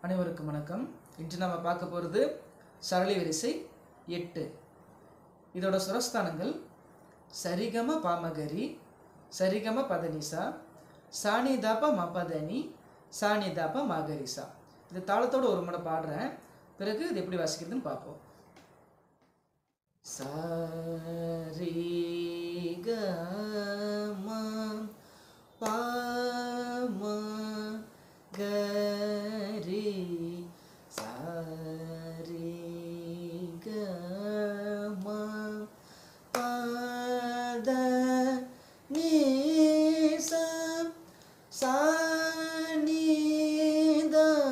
அனைவருக்கும் வணக்கம். இன்று நாம் பார்க்க போகிறது சரளி வரிசை 8. இதோட சுரஸ்தானங்கள் சரிகம பாமகரி, சரிகம பதனிசா, சாணிதாப மபதனி, சாணிதாப மகரிசா. இந்த தாளத்தோடு ஒரு முறை பாடுறேன், பிறகு இது எப்படி வாசிக்கிறதுன்னு பார்ப்போம். சரிகம பாமகரி சரிகம பதனிசா சாணிதாப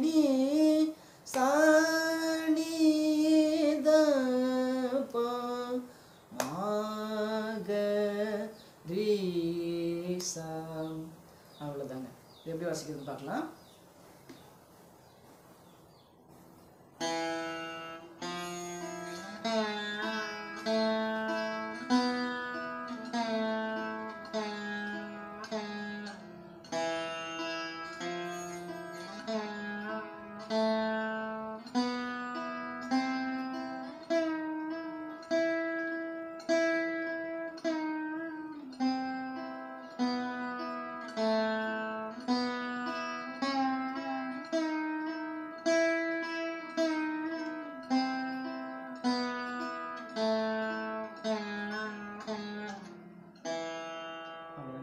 மபதனி சாணிதாப மகரிசா. அவ்வளோதாங்க. இது எப்படி வாசிக்கிறதுன்னு பார்க்கலாம்.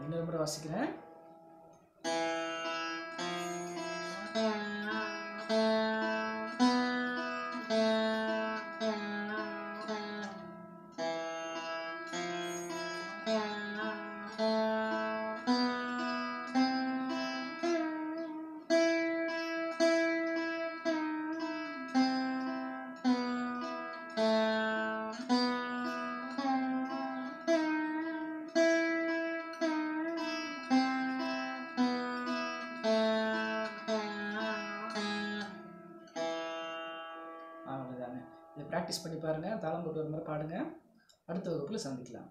இன்னொரு முறை வாசிக்கிறேன். அவ்வளோதாங்க. இதை ப்ராக்டிஸ் பண்ணி பாருங்கள். தாளம் போட்டு ஒரு முறை பாடுங்க. அடுத்த வகுப்பில் சந்திக்கலாம்.